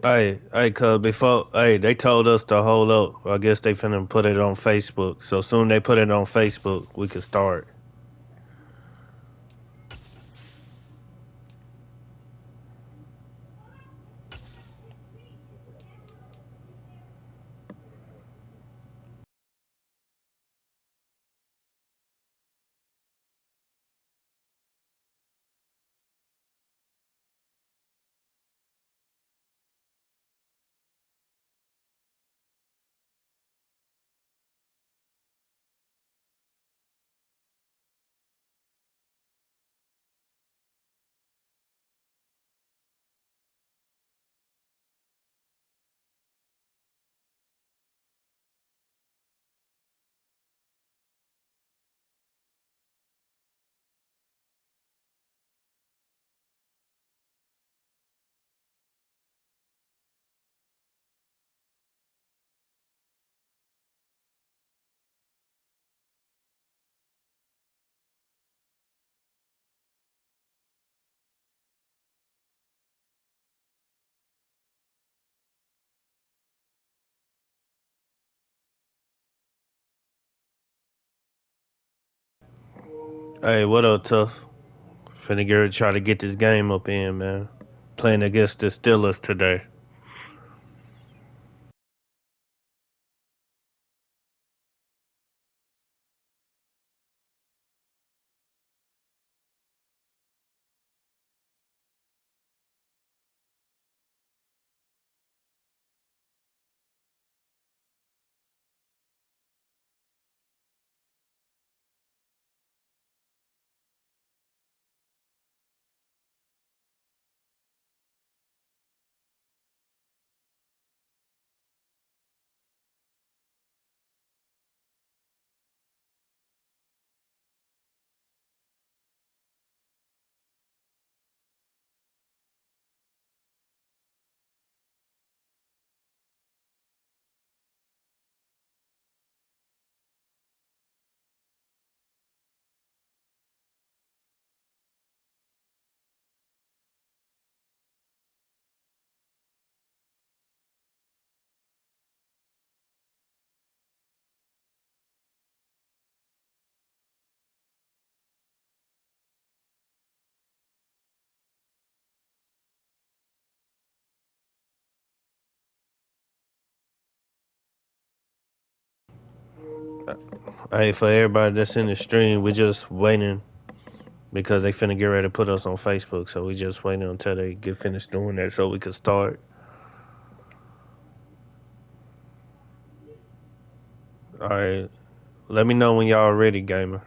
Cuz they told us to hold up. I guess they finna put it on Facebook. So soon they put it on Facebook, we can start. Hey, what up, tough? Finna get ready to try to get this game up in, man. Playing against the Steelers today. Hey, for everybody that's in the stream, we just waiting because they finna get ready to put us on Facebook. So we just waiting until they get finished doing that so we can start. All right, let me know when y'all ready, gamer.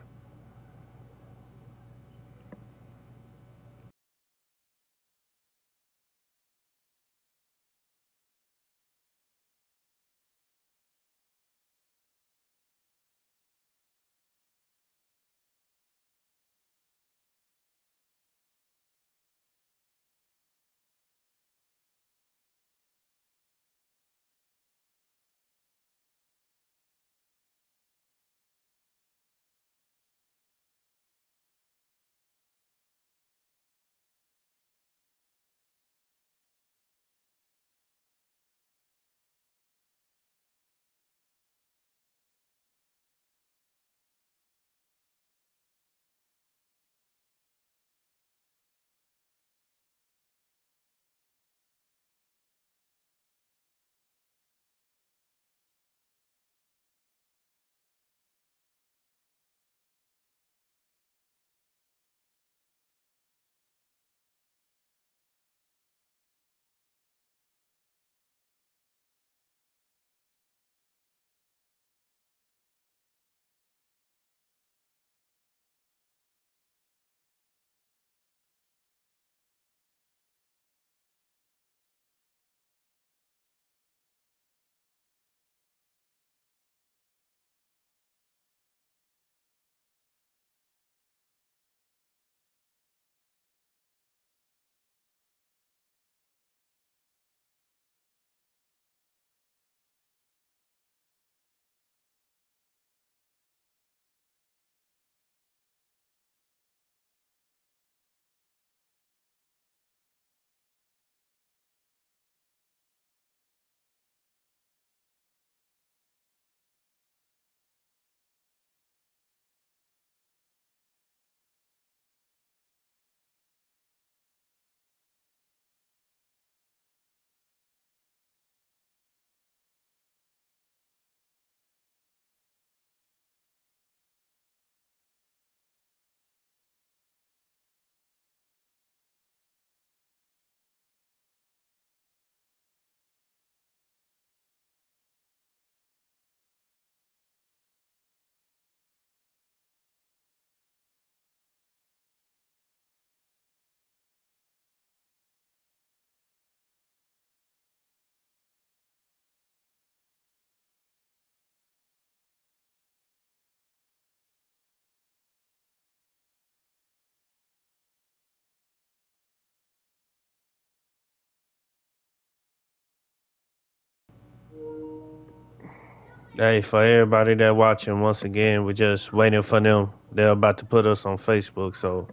Hey, for everybody that watching, once again, we're just waiting for them. They're about to put us on Facebook, so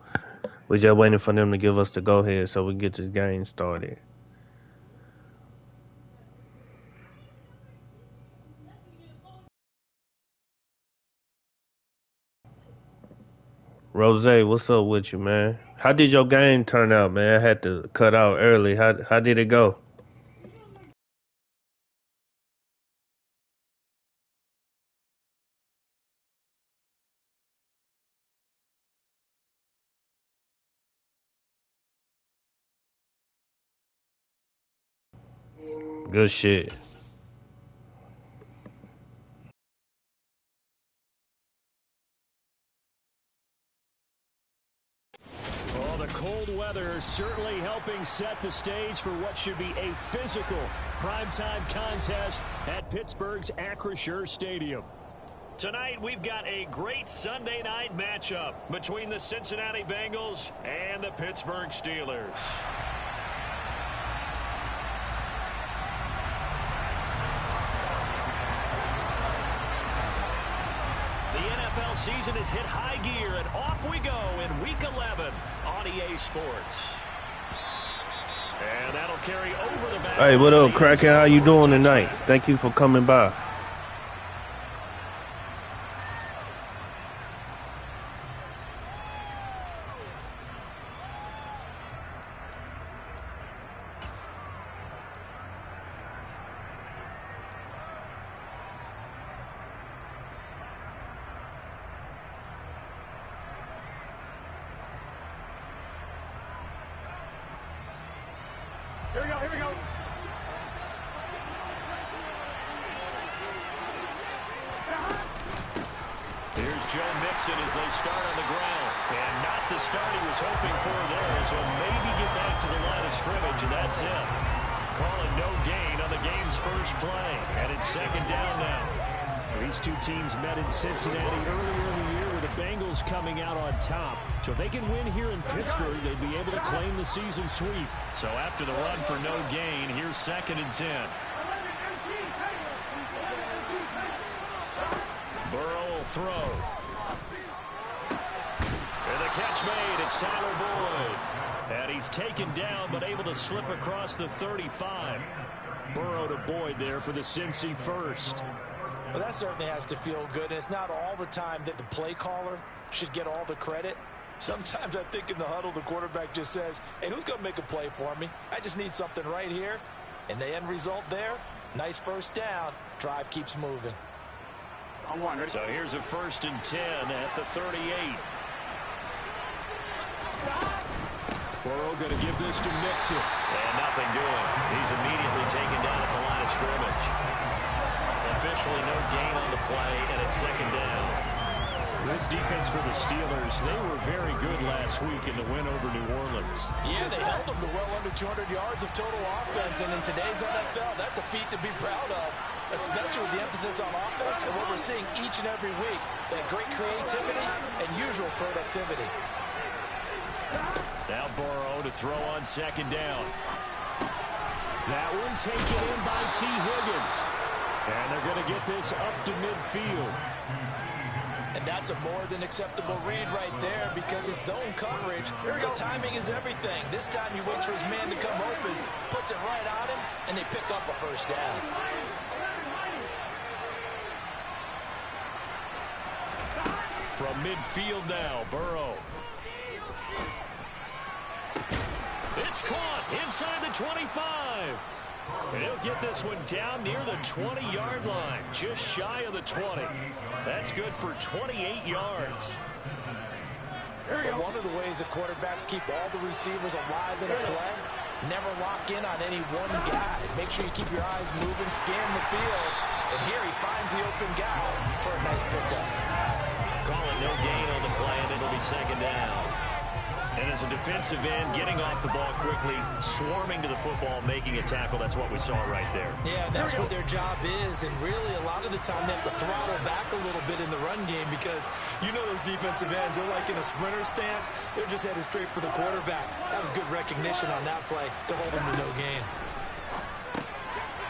we're just waiting for them to give us the go-ahead so we can get this game started. Rose, what's up with you, man? How did your game turn out, man? I had to cut out early. How did it go? Good shit. Well, the cold weather certainly helping set the stage for what should be a physical primetime contest at Pittsburgh's Acrisure Stadium. Tonight, we've got a great Sunday night matchup between the Cincinnati Bengals and the Pittsburgh Steelers. The NFL season has hit high gear, and off we go in Week 11 on EA Sports. And that'll carry over the back. Hey, what up, Kraken? How you doing tonight? Thank you for coming by. Here we go, here we go. Here's Joe Mixon as they start on the ground. And not the start he was hoping for there. So maybe get back to the line of scrimmage, and that's it. Calling no gain on the game's first play. And it's second down now. These two teams met in Cincinnati earlier in the year with the Bengals coming out on top. So if they can win here in Pittsburgh, they'd be able to claim the season sweep. So after the run for no gain, here's 2nd and 10. Burrow will throw. And the catch made. It's Tyler Boyd. And he's taken down but able to slip across the 35. Burrow to Boyd there for the Cincy first. Well, that certainly has to feel good. And it's not all the time that the play caller should get all the credit. Sometimes I think in the huddle, the quarterback just says, hey, who's going to make a play for me? I just need something right here. And the end result there, nice first down. Drive keeps moving. So here's a 1st and 10 at the 38. Burrow going to give this to Mixon. And nothing doing. He's immediately taken down at the line of scrimmage. Officially no gain on the play, and it's 2nd down. This defense for the Steelers, they were very good last week in the win over New Orleans. Yeah, they held them to well under 200 yards of total offense, and in today's NFL, that's a feat to be proud of, especially with the emphasis on offense and what we're seeing each and every week, that great creativity and usual productivity. Now Burrow to throw on 2nd down. That one taken in by T. Higgins. And they're going to get this up to midfield. And that's a more than acceptable read right there because it's zone coverage. So timing is everything. This time he waits for his man to come open, puts it right on him, and they pick up a first down. From midfield now, Burrow. It's caught inside the 25. And he'll get this one down near the 20-yard line, just shy of the 20. That's good for 28 yards. But one of the ways the quarterbacks keep all the receivers alive in a play, never lock in on any one guy. Make sure you keep your eyes moving, scan the field. And here he finds the open guy for a nice pickup. Calling no gain on the play, and it'll be 2nd down. And as a defensive end, getting off the ball quickly, swarming to the football, making a tackle, that's what we saw right there. Yeah, that's what their job is, and really a lot of the time they have to throttle back a little bit in the run game because you know those defensive ends, they're like in a sprinter stance, they're just headed straight for the quarterback. That was good recognition on that play to hold them to no gain.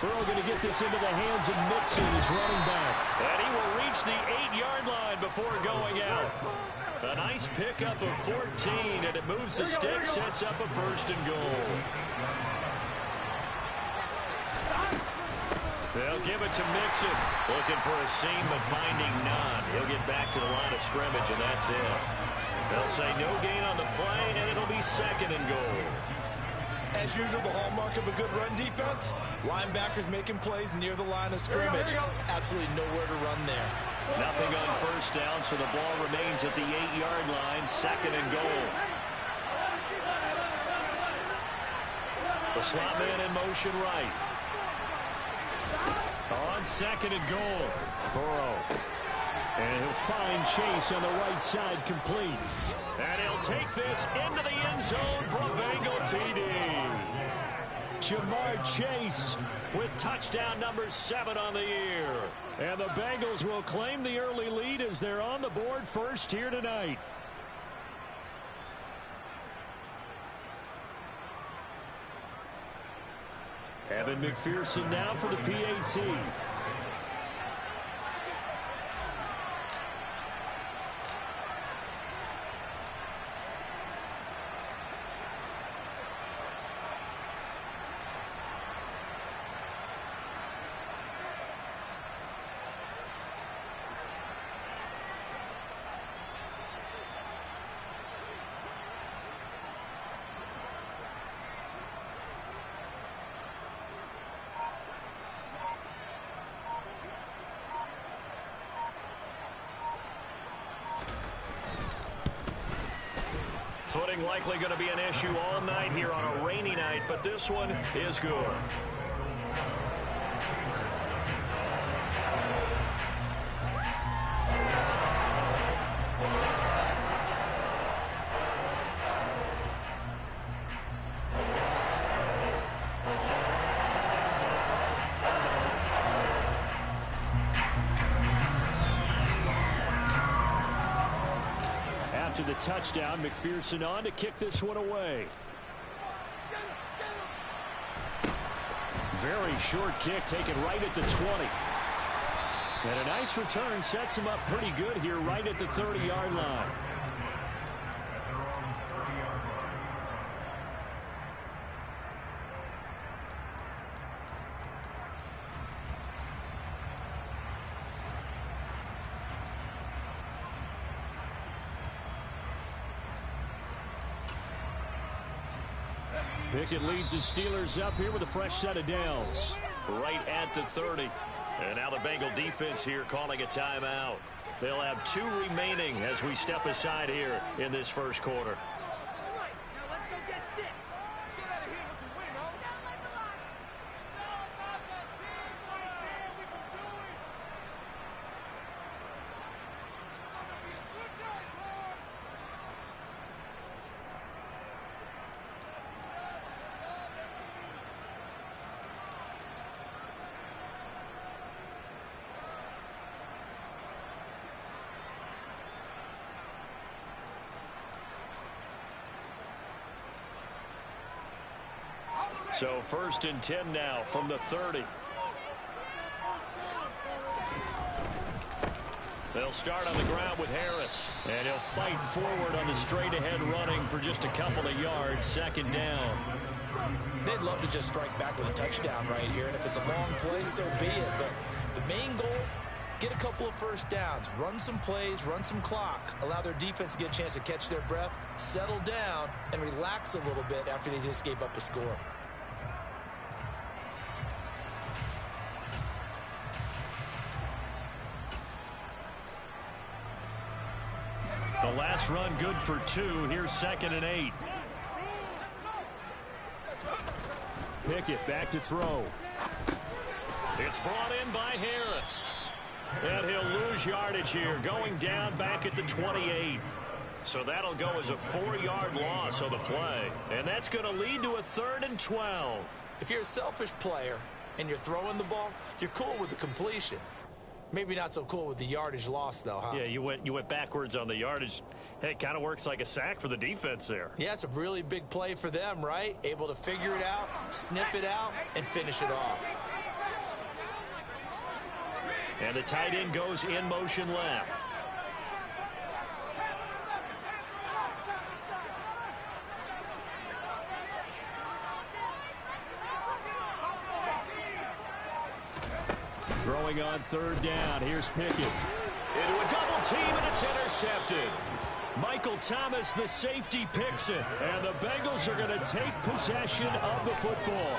Burrow going to get this into the hands of Mixon, his running back. And he will reach the 8-yard line before going out. A nice pickup of 14, and it moves the stick, sets up a 1st and goal. They'll give it to Mixon. Looking for a seam, but finding none. He'll get back to the line of scrimmage, and that's it. They'll say no gain on the play, and it'll be 2nd and goal. As usual, the hallmark of a good run defense, linebackers making plays near the line of scrimmage. Absolutely nowhere to run there. Nothing on 1st down, so the ball remains at the 8-yard line, 2nd and goal. The slot man in motion right. On 2nd and goal, Burrow. And he'll find Chase on the right side, complete. And he'll take this into the end zone for a Bengal TD. Jamar Chase with touchdown number 7 on the year. And the Bengals will claim the early lead as they're on the board first here tonight. Evan McPherson now for the PAT. Footing likely going to be an issue all night here on a rainy night, but this one is good. After the touchdown, McPherson on to kick this one away. Very short kick taken right at the 20. And a nice return sets him up pretty good here right at the 30-yard line. Pickett leads the Steelers up here with a fresh set of downs. Right at the 30. And now the Bengal defense here calling a timeout. They'll have 2 remaining as we step aside here in this first quarter. So 1st and 10 now from the 30. They'll start on the ground with Harris. And he'll fight forward on the straight-ahead running for just a couple of yards. 2nd down. They'd love to just strike back with a touchdown right here. And if it's a long play, so be it. But the main goal, get a couple of 1st downs. Run some plays, run some clock. Allow their defense to get a chance to catch their breath, settle down, and relax a little bit after they just gave up a score. The last run good for 2. Here's 2nd and 8. Pickett back to throw. It's brought in by Harris. And he'll lose yardage here, going down back at the 28. So that'll go as a 4-yard loss on the play. And that's going to lead to a 3rd and 12. If you're a selfish player and you're throwing the ball, you're cool with the completion. Maybe not so cool with the yardage loss, though, huh? Yeah, you went backwards on the yardage. Hey, it kind of works like a sack for the defense there. Yeah, it's a really big play for them, right? Able to figure it out, sniff it out, and finish it off. And the tight end goes in motion left. Throwing on third down. Here's Pickett. Into a double team, and it's intercepted. Michael Thomas, the safety, picks it. And the Bengals are going to take possession of the football.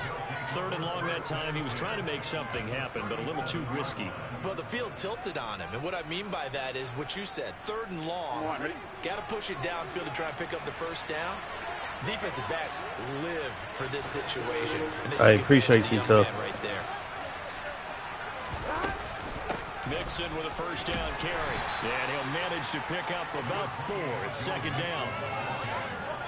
Third and long that time. He was trying to make something happen, but a little too risky. Well, the field tilted on him. And what I mean by that is what you said. Third and long. Got to push it downfield to try and pick up the first down. Defensive backs live for this situation. And they I appreciate you, Tough. Right there. Mixon with a first down carry. And he'll manage to pick up about 4. It's second down.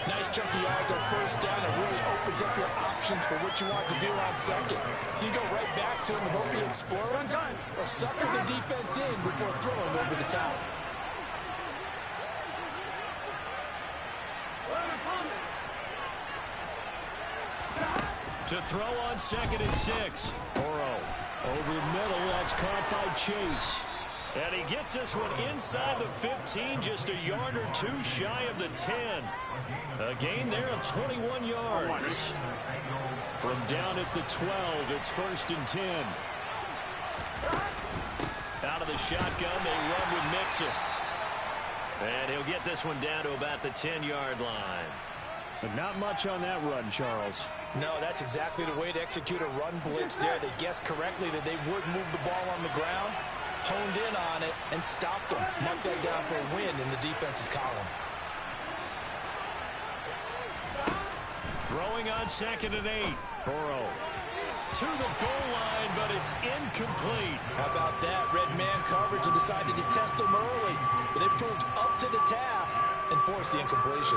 Nice chunky yards on first down. It really opens up your options for what you want to do on second. You go right back to him and hope he explodes, or sucker the defense in before throwing over the top. To throw on second and 6. Burrow over the middle. That's caught by Chase. And he gets this one inside the 15, just a yard or 2 shy of the 10. A gain there of 21 yards. From down at the 12, it's first and 10. Out of the shotgun, they run with Mixon. And he'll get this one down to about the 10-yard line. But not much on that run, Charles. No, that's exactly the way to execute a run blitz there. They guessed correctly that they would move the ball on the ground, honed in on it, and stopped them. Mark that down for a win in the defense's column. Throwing on second and 8. Burrow to the goal line, but it's incomplete. How about that? Red man coverage and decided to test them early. But they proved up to the task and forced the incompletion.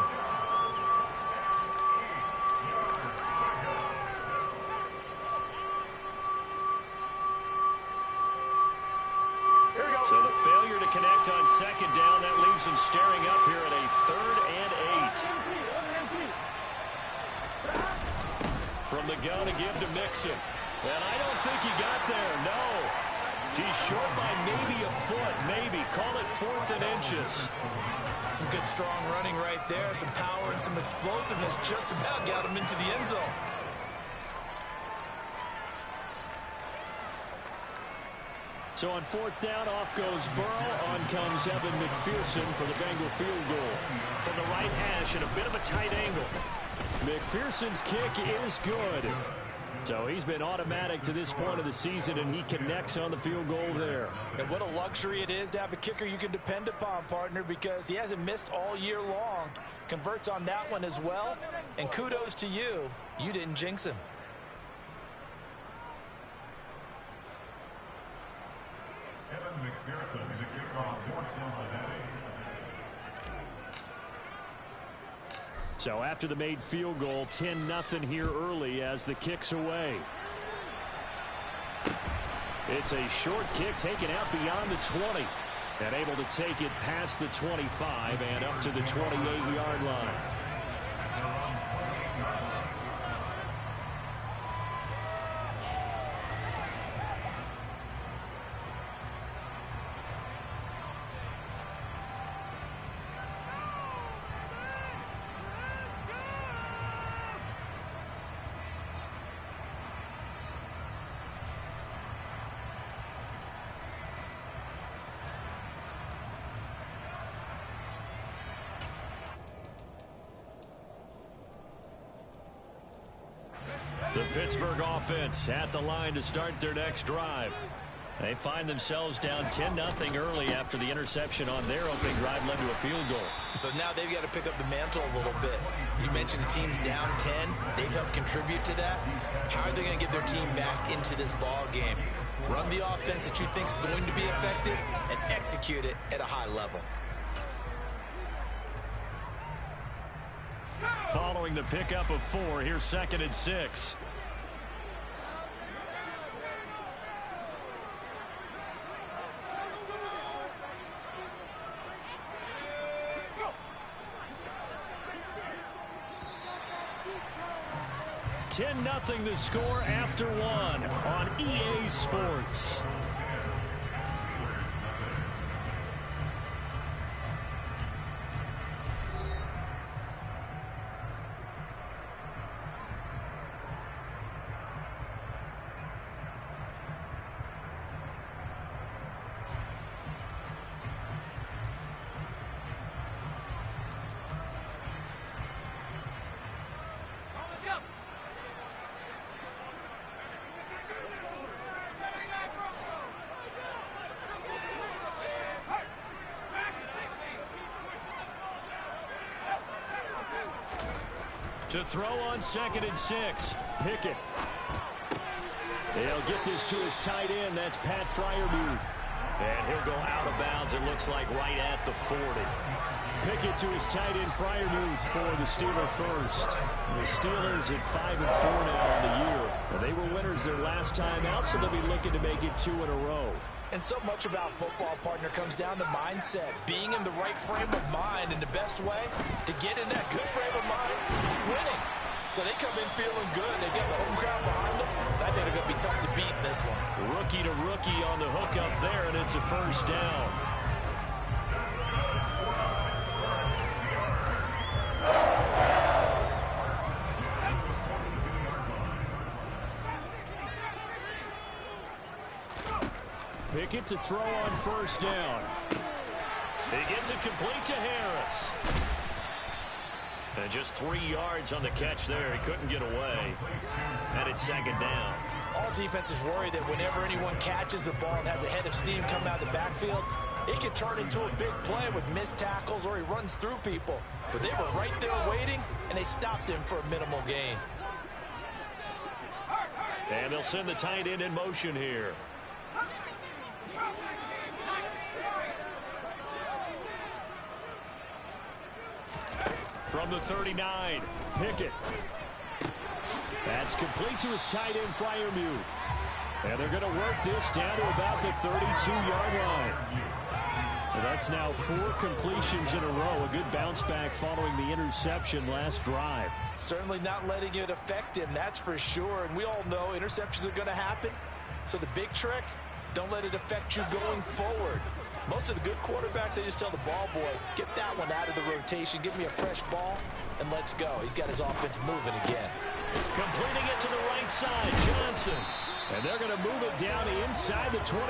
So the failure to connect on second down, that leaves them staring up here at a 3rd and 8. From the gun to give to Mixon. And I don't think he got there, no. He's short by maybe a foot, maybe. Call it 4th and inches. Some good strong running right there, some power and some explosiveness. Just about got him into the end zone. So on 4th down, off goes Burrow. On comes Evan McPherson for the Bengal field goal. From the right hash at a bit of a tight angle. McPherson's kick is good. So he's been automatic to this point of the season, and he connects on the field goal there. And what a luxury it is to have a kicker you can depend upon, partner, because he hasn't missed all year long. Converts on that one as well. And kudos to you. You didn't jinx him. So after the made field goal, 10-0 here early as the kick's away. It's a short kick taken out beyond the 20. And able to take it past the 25 and up to the 28-yard line. The Pittsburgh offense at the line to start their next drive. They find themselves down 10-0 early after the interception on their opening drive led to a field goal. So now they've got to pick up the mantle a little bit. You mentioned the team's down 10. They've helped contribute to that. How are they going to get their team back into this ball game? Run the offense that you think is going to be effective and execute it at a high level. Following the pickup of 4, here's 2nd and 6. Nothing the score after 1 on EA Sports. To throw on 2nd and 6. Pickett. He'll get this to his tight end. That's Pat Freiermuth. And he'll go out of bounds, it looks like, right at the 40. Pickett to his tight end, Freiermuth, for the Steeler first. The Steelers at 5-4 now on the year. And they were winners their last time out, so they'll be looking to make it 2 in a row. And so much about football, partner, comes down to mindset. Being in the right frame of mind, and the best way to get in that good frame of mind, winning. So they come in feeling good. They get the home crowd behind them. I think they're going to be tough to beat in this one. Rookie to rookie on the hook up there, and it's a first down. Pickett to throw on first down. He gets it complete to Harris. And just 3 yards on the catch there. He couldn't get away. And it's 2nd down. All defenses worry that whenever anyone catches the ball and has a head of steam come out of the backfield, it can turn into a big play with missed tackles or he runs through people. But they were right there waiting, and they stopped him for a minimal gain. And they'll send the tight end in motion here. From the 39, Pickett. That's complete to his tight end, Freiermuth. And they're going to work this down to about the 32-yard line. And that's now 4 completions in a row. A good bounce back following the interception last drive. Certainly not letting it affect him, that's for sure. And we all know interceptions are going to happen. So the big trick, don't let it affect you going forward. Most of the good quarterbacks, they just tell the ball boy, get that one out of the rotation, give me a fresh ball, and let's go. He's got his offense moving again. Completing it to the right side, Johnson. And they're going to move it down to inside the 25.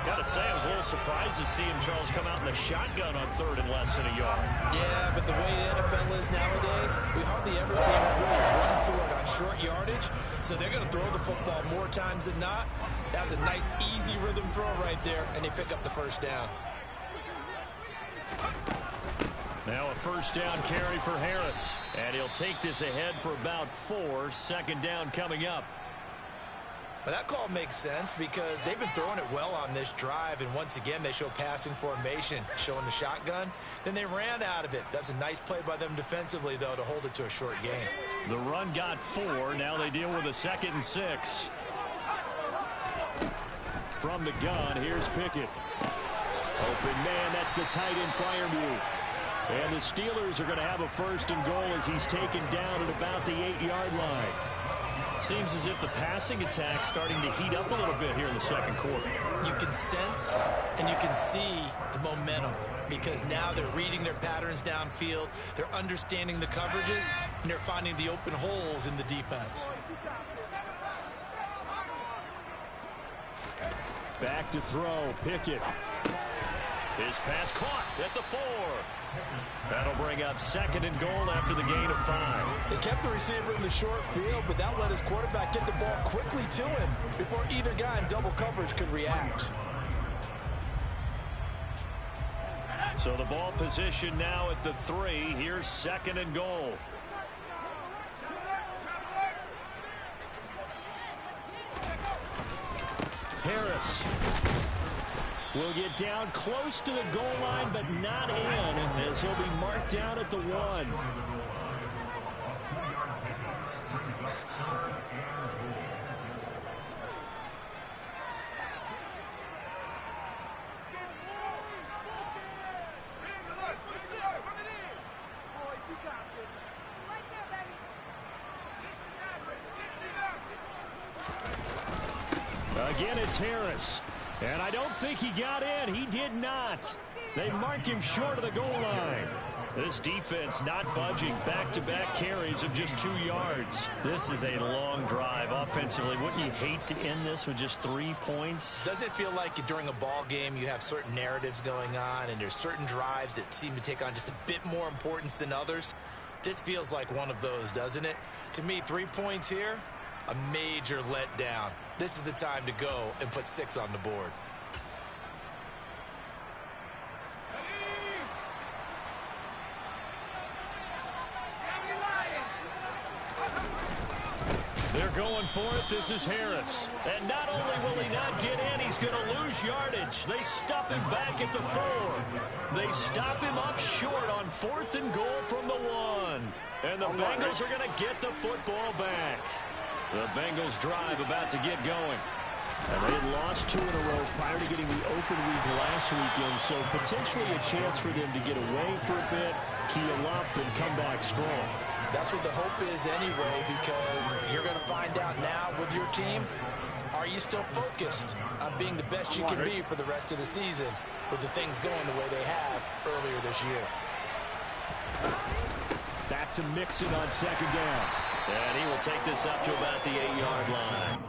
Got to say, I was a little surprised to see him, Charles, come out in the shotgun on 3rd and less than a yard. Yeah, but the way the NFL is nowadays, we hardly ever see him really run through it on short yardage. So they're going to throw the football more times than not. That was a nice, easy rhythm throw right there, and they pick up the first down. Now a first down carry for Harris. And he'll take this ahead for about 4. 2nd down coming up. But that call makes sense because they've been throwing it well on this drive, and once again they show passing formation, showing the shotgun. Then they ran out of it. That's a nice play by them defensively, though, to hold it to a short gain. The run got 4. Now they deal with a 2nd and 6. From the gun, here's Pickett. Open man, that's the tight end, Freiermuth. And the Steelers are going to have a 1st and goal as he's taken down at about the 8-yard line. Seems as if the passing attack's starting to heat up a little bit here in the 2nd quarter. You can sense and you can see the momentum because now they're reading their patterns downfield, they're understanding the coverages, and they're finding the open holes in the defense. Back to throw, Pickett. His pass caught at the 4. That'll bring up 2nd and goal after the gain of 5. They kept the receiver in the short field, but that let his quarterback get the ball quickly to him before either guy in double coverage could react. So the ball position now at the 3. Here's 2nd and goal. Harris will get down close to the goal line, but not in, as he'll be marked down at the 1. Again, it's Harris. And I don't think he got in. He did not. They mark him short of the goal line. This defense not budging. Back-to-back carries of just 2 yards. This is a long drive offensively. Wouldn't you hate to end this with just 3 points? Doesn't it feel like during a ball game you have certain narratives going on and there's certain drives that seem to take on just a bit more importance than others? This feels like one of those, doesn't it? To me, 3 points here, a major letdown. This is the time to go and put 6 on the board. for it. This is Harris. And not only will he not get in, he's going to lose yardage. They stuff him back at the 4. They stop him up short on 4th and goal from the 1. And the Bengals are going to get the football back. The Bengals drive about to get going. And they had lost 2 in a row prior to getting the open week last weekend, so potentially a chance for them to get away for a bit, keel up, and come back strong. That's what the hope is anyway, because you're going to find out now with your team, are you still focused on being the best you can be for the rest of the season with the things going the way they have earlier this year? Back to Mixon on 2nd down. And he will take this up to about the 8-yard line.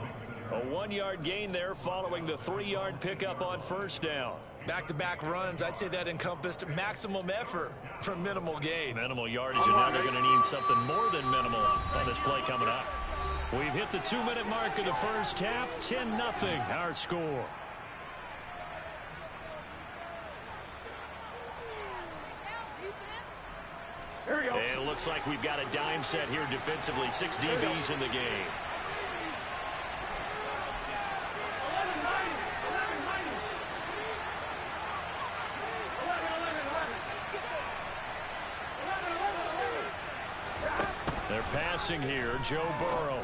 A 1-yard gain there following the 3-yard pickup on 1st down. Back-to-back runs, I'd say that encompassed maximum effort for minimal gain. Minimal yardage, and now they're going to need something more than minimal on this play coming up. We've hit the 2-minute mark of the first half. 10-0 our score. And it looks like we've got a dime set here defensively. 6 DBs in the game. They're passing here. Joe Burrow.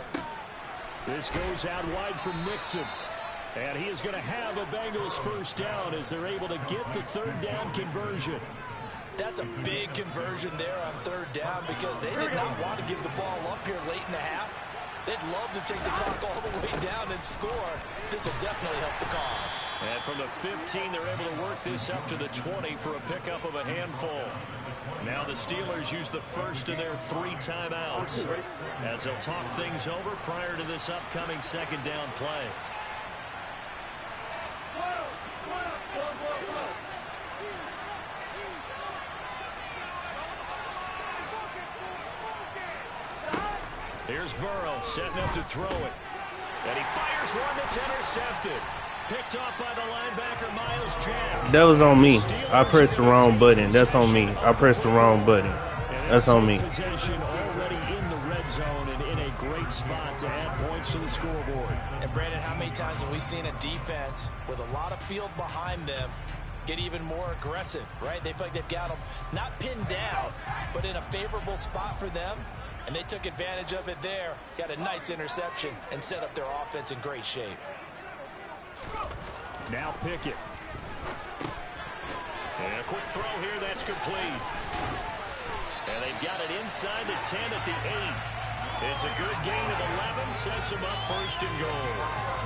This goes out wide from Mixon. And he is going to have a Bengals first down as they're able to get the 3rd down conversion. That's a big conversion there on 3rd down because they did not want to give the ball up here late in the half. They'd love to take the clock all the way down and score. This will definitely help the cause. And from the 15, they're able to work this up to the 20 for a pickup of a handful. Now the Steelers use the first of their 3 timeouts as they'll talk things over prior to this upcoming 2nd down play. Here's Burrow setting up to throw it. And he fires one that's intercepted. Picked off by the linebacker, Miles Jack. That was on me. I pressed the wrong button. That's on me. I pressed the wrong button. That's on me. Possession already in the red zone and in a great spot to add points to the scoreboard. And Brandon, how many times have we seen a defense with a lot of field behind them get even more aggressive, right? They feel like they've got them not pinned down, but in a favorable spot for them. And they took advantage of it there. Got a nice interception and set up their offense in great shape. Now Pickett. And a quick throw here, that's complete. And they've got it inside the 10 at the 8. It's a good gain of 11, sets them up 1st and goal.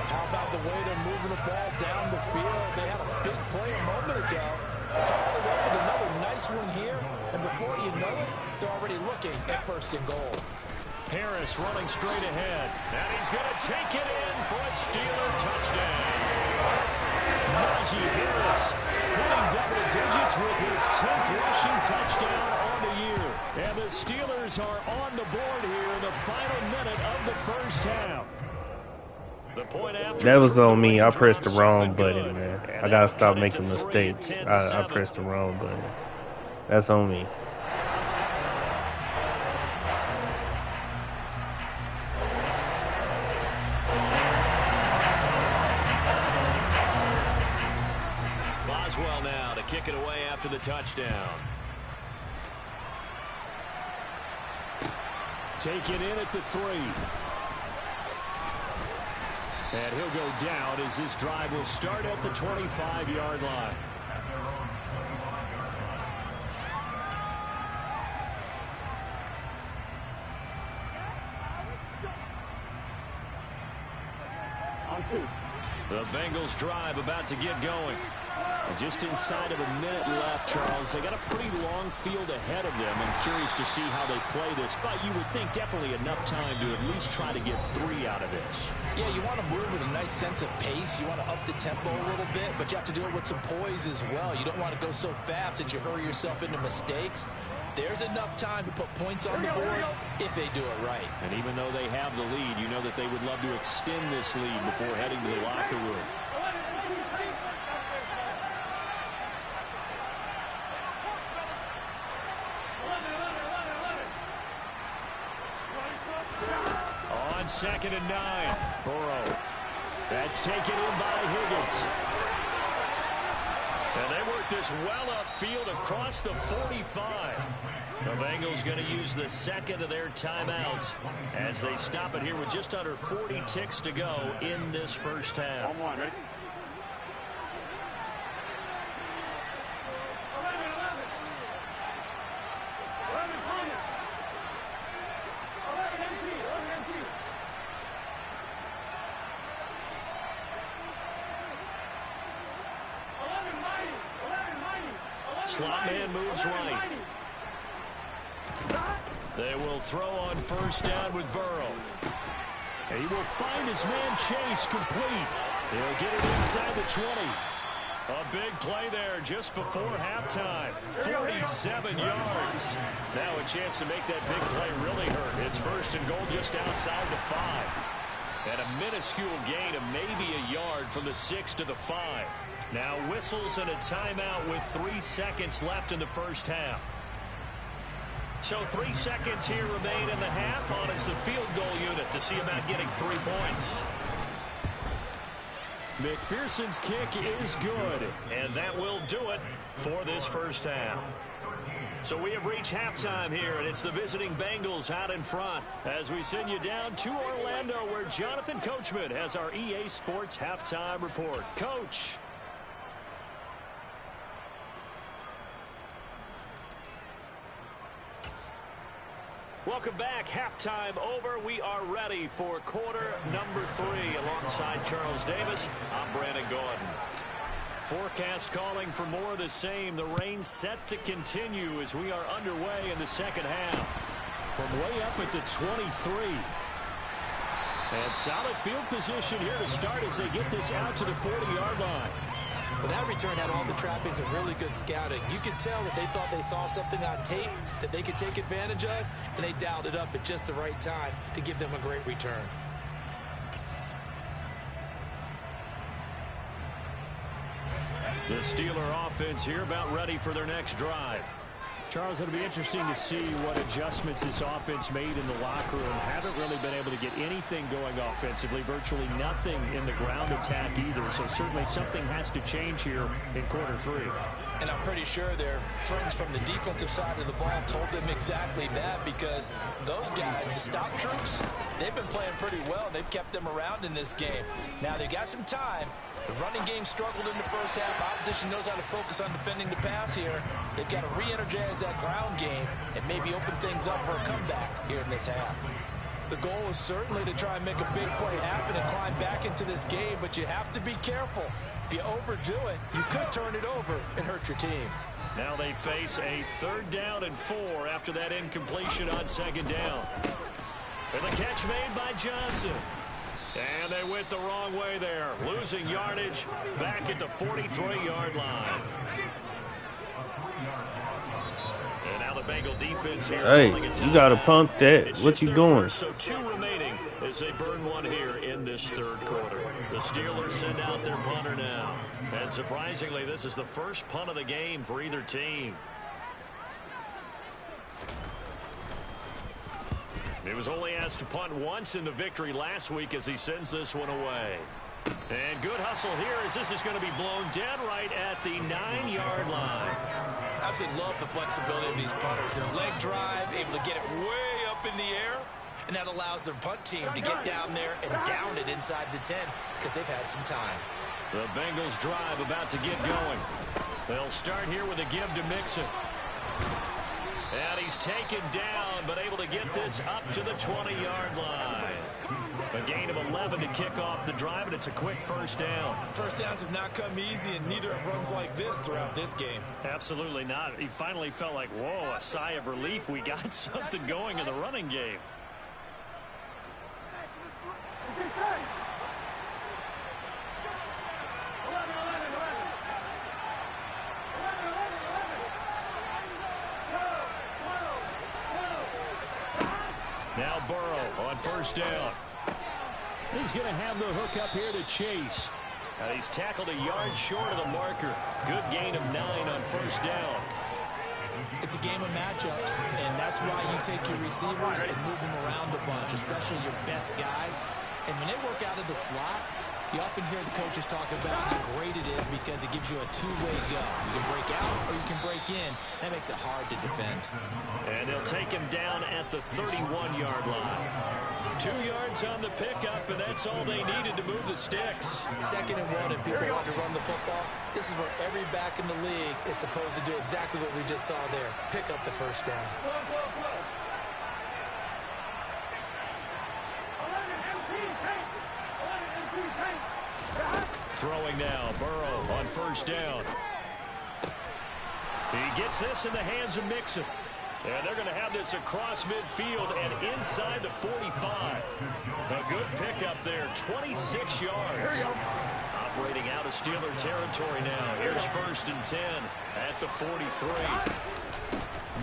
How about the way they're moving the ball down the field? They had a big play a moment ago. Followed up with another nice one here. And before you know it, they're already looking at 1st and goal. Harris running straight ahead. And he's going to take it in for a Steeler touchdown. Najee Harris hitting double digits with his 10th rushing touchdown on the year. And the Steelers are on the board here in the final minute of the first half. The point after That was on me. I pressed the wrong button, man. I gotta stop making mistakes. I pressed the wrong button. That's on me. Boswell now to kick it away after the touchdown. Take it in at the 3. And he'll go down as this drive will start at the 25-yard line. The Bengals drive about to get going. And just inside of a minute left, Charles. They got a pretty long field ahead of them. I'm curious to see how they play this, but you would think definitely enough time to at least try to get 3 out of this. Yeah, you want to move with a nice sense of pace. You want to up the tempo a little bit, but you have to do it with some poise as well. You don't want to go so fast that you hurry yourself into mistakes. There's enough time to put points on the board if they do it right. And even though they have the lead, you know that they would love to extend this lead before heading to the locker room. 2nd and 9. Burrow. That's taken in by Higgins. And they work this well upfield across the 45. The Bengals going to use the second of their timeouts as they stop it here with just under 40 ticks to go in this first half. Ready? Slot man moves right. They will throw on first down with Burrow. He will find his man Chase complete. He'll get it inside the 20. A big play there just before halftime. 47 yards. Now a chance to make that big play really hurt. It's first and goal just outside the 5. And a minuscule gain of maybe a yard from the 6 to the 5. Now whistles and a timeout with 3 seconds left in the first half. So 3 seconds here remain in the half on as the field goal unit to see about getting 3 points. McPherson's kick is good, and that will do it for this first half. So we have reached halftime here, and it's the visiting Bengals out in front as we send you down to Orlando where Jonathan Coachman has our EA Sports halftime report. Coach. Welcome back. Halftime over. We are ready for quarter number 3 alongside Charles Davis. I'm Brandon Gordon. Forecast calling for more of the same. The rain set to continue as we are underway in the second half. From way up at the 23. And solid field position here to start as they get this out to the 40-yard line. Well, that return had all the trappings of really good scouting. You could tell that they thought they saw something on tape that they could take advantage of, and they dialed it up at just the right time to give them a great return. The Steeler offense here about ready for their next drive. Charles, it'll be interesting to see what adjustments this offense made in the locker room. Haven't really been able to get anything going offensively, virtually nothing in the ground attack either. So certainly something has to change here in quarter 3. And I'm pretty sure their friends from the defensive side of the ball told them exactly that, because those guys, the stop troops, they've been playing pretty well, and they've kept them around in this game. Now they got some time. The running game struggled in the first half. Opposition knows how to focus on defending the pass here. They've got to re-energize that ground game and maybe open things up for a comeback here in this half. The goal is certainly to try and make a big play happen and climb back into this game, but you have to be careful. If you overdo it, you could turn it over and hurt your team. Now they face a 3rd down and 4 after that incompletion on 2nd down. And the catch made by Johnson. And they went the wrong way there, losing yardage back at the 43-yard line. And now the Bengal defense here. Hey, you got to pump that. It's what you doing? doing? So 2 remaining as they burn one here in this 3rd quarter. The Steelers send out their punter now. And surprisingly, this is the first punt of the game for either team. He was only asked to punt once in the victory last week as he sends this one away. And good hustle here as this is going to be blown dead right at the 9-yard line. I absolutely love the flexibility of these punters. Their leg drive, able to get it way up in the air, and that allows their punt team to get down there and down it inside the 10 because they've had some time. The Bengals drive about to get going. They'll start here with a give to Mixon. And he's taken down, but able to get this up to the 20-yard line. A gain of 11 to kick off the drive, and it's a quick first down. First downs have not come easy, and neither have runs like this throughout this game. Absolutely not. He finally felt like, whoa, a sigh of relief. We got something going in the running game. Now Burrow on first down. He's going to have the hook up here to Chase. He's tackled a yard short of the marker. Good gain of 9 on first down. It's a game of matchups, and that's why you take your receivers and move them around a bunch, especially your best guys. And when they work out of the slot, you often hear the coaches talk about how great it is because it gives you a two-way go. You can break out or you can break in. That makes it hard to defend. And they'll take him down at the 31-yard line. 2 yards on the pickup, and that's all they needed to move the sticks. 2nd and 1, and people want to run the football. This is where every back in the league is supposed to do exactly what we just saw there. Pick up the first down. Throwing now, Burrow on first down. He gets this in the hands of Mixon. And they're going to have this across midfield and inside the 45. A good pickup there, 26 yards. Operating out of Steeler territory now. Here's 1st and 10 at the 43.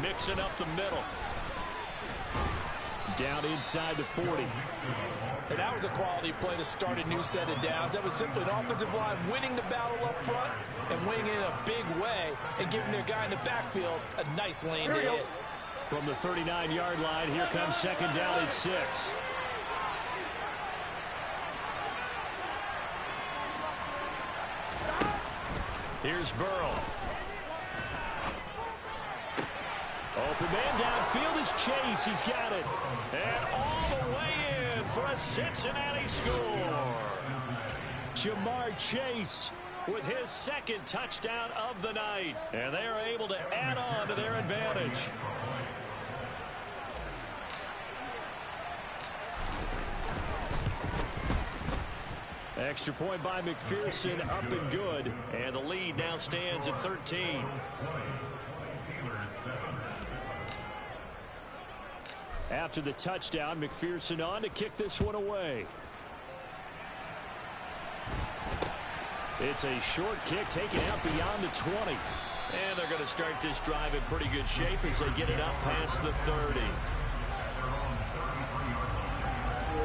Mixing up the middle. Down inside the 40. And that was a quality play to start a new set of downs. That was simply an offensive line winning the battle up front and winning in a big way and giving their guy in the backfield a nice lane to hit. From the 39-yard line, here comes 2nd down and 6. Here's Burrow. Open man downfield is Chase. He's got it. And all the way in for a Cincinnati score. Jamar Chase with his 2nd touchdown of the night. And they are able to add on to their advantage. Extra point by McPherson, up and good. And the lead now stands at 13. After the touchdown, McPherson on to kick this one away. It's a short kick taken out beyond the 20. And they're going to start this drive in pretty good shape as they get it up past the 30.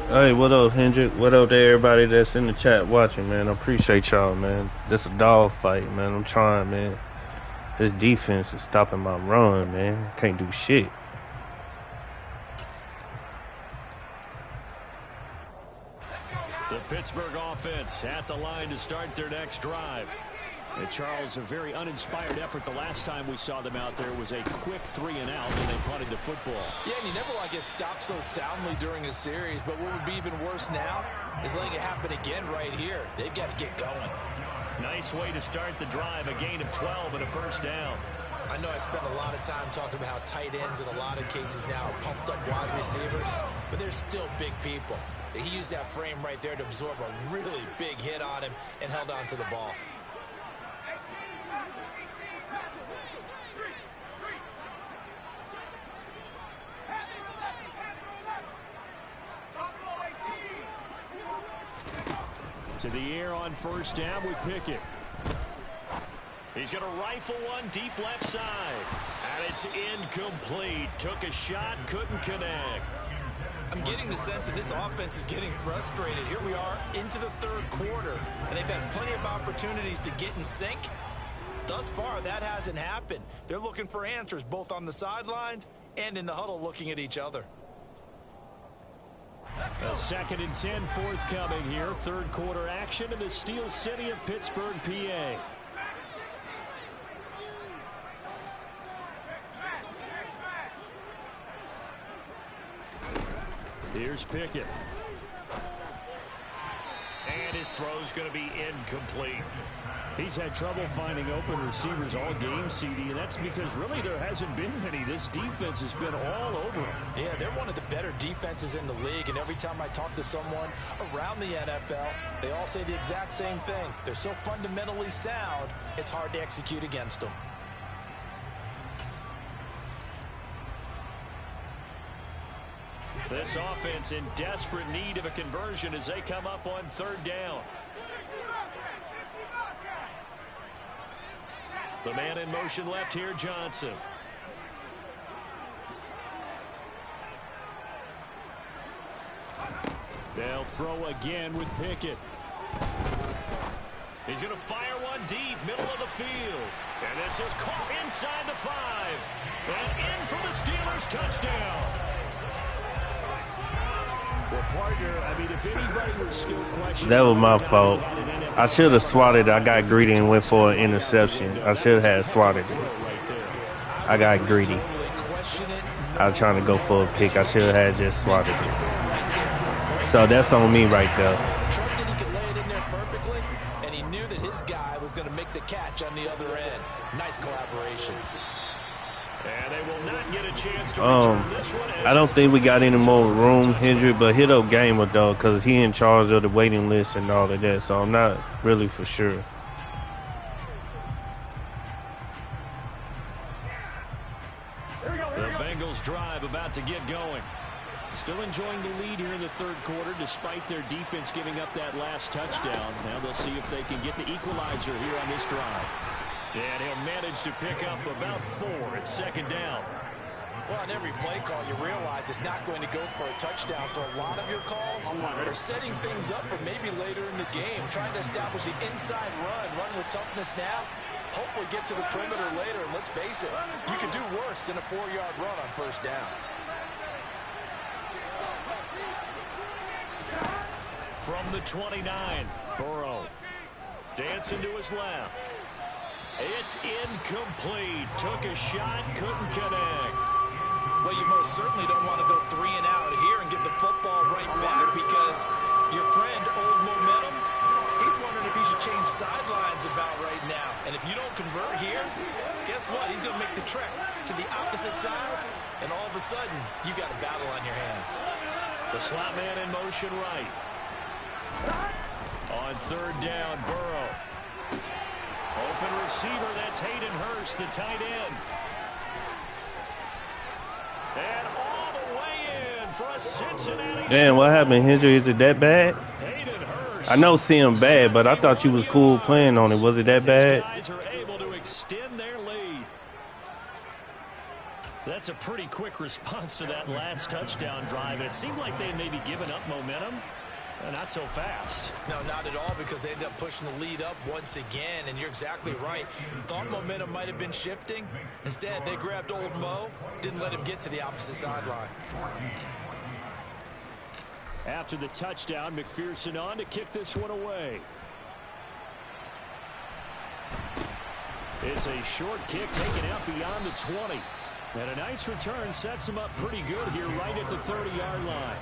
Hey, what up, Hendrick? What up to everybody that's in the chat watching, man? I appreciate y'all, man. This a dog fight, man. I'm trying, man. This defense is stopping my run, man. Can't do shit. The Pittsburgh offense at the line to start their next drive. And Charles, a very uninspired effort. The last time we saw them out there was a quick 3 and out, and they punted the football. Yeah, and you never want to get stopped so soundly during a series, but what would be even worse now is letting it happen again right here. They've got to get going. Nice way to start the drive, a gain of 12 and a first down. I know I spent a lot of time talking about how tight ends in a lot of cases now are pumped up wide receivers, but they're still big people. He used that frame right there to absorb a really big hit on him and held on to the ball. To the air on first down with Pickett. He's going to rifle one deep left side. And it's incomplete. Took a shot, couldn't connect. I'm getting the sense that this offense is getting frustrated. Here we are into the 3rd quarter, and they've had plenty of opportunities to get in sync. Thus far, that hasn't happened. They're looking for answers both on the sidelines and in the huddle looking at each other. A 2nd and 10 forthcoming here. 3rd quarter action in the Steel City of Pittsburgh, PA. Here's Pickett. And his throw's going to be incomplete. He's had trouble finding open receivers all game, CD, and that's because really there hasn't been many. This defense has been all over him. Yeah, they're one of the better defenses in the league, and every time I talk to someone around the NFL, they all say the exact same thing. They're so fundamentally sound, it's hard to execute against them. This offense in desperate need of a conversion as they come up on 3rd down. The man in motion left here, Johnson. They'll throw again with Pickett. He's going to fire one deep, middle of the field. And this is caught inside the 5. And in for the Steelers touchdown. Well, partner, I mean, if anybody was still questioning... That was my fault. I should have swatted it. I got greedy and went for an interception. I should have swatted it. I got greedy. I was trying to go for a pick. I should have had just swatted it. So that's on me right there. Trusted he could lay it in there perfectly, and he knew that his guy was going to make the catch on the other end. Nice collaboration. And they will not get a chance to return this one. I don't think we got any more room, Hendry, but hit up Gamer, though, because he in charge of the waiting list and all of that, so I'm not really for sure. The Bengals drive about to get going. Still enjoying the lead here in the third quarter, despite their defense giving up that last touchdown. Now they'll see if they can get the equalizer here on this drive. And he'll manage to pick up about 4 at second down. Well, on every play call, you realize it's not going to go for a touchdown. So a lot of your calls are setting things up for maybe later in the game, trying to establish the inside run with toughness now. Hopefully get to the perimeter later. And let's face it, you could do worse than a 4-yard run on first down. From the 29, Burrow. Dancing to his left. It's incomplete. Took a shot, couldn't connect. Well, you most certainly don't want to go 3 and out here and give the football right back because your friend, Old Momentum, he's wondering if he should change sidelines about right now. And if you don't convert here, guess what? He's going to make the trek to the opposite side, and all of a sudden, you got a battle on your hands. The slot man in motion right. On third down, Burrow. Open receiver, that's Hayden Hurst, the tight end. And all the way in for a Cincinnati. Damn, what happened, Hendry? Is it that bad? Hayden Hurst. I know seeing bad, but I thought you was cool playing on it. Was it that bad? Guys are able to extend their lead. That's a pretty quick response to that last touchdown drive. And it seemed like they may be giving up momentum. Not so fast. No, not at all, because they end up pushing the lead up once again, and you're exactly right. Thought momentum might have been shifting. Instead, they grabbed Old Mo, didn't let him get to the opposite sideline. After the touchdown, McPherson on to kick this one away. It's a short kick taken out beyond the 20. And a nice return sets him up pretty good here right at the 30-yard line.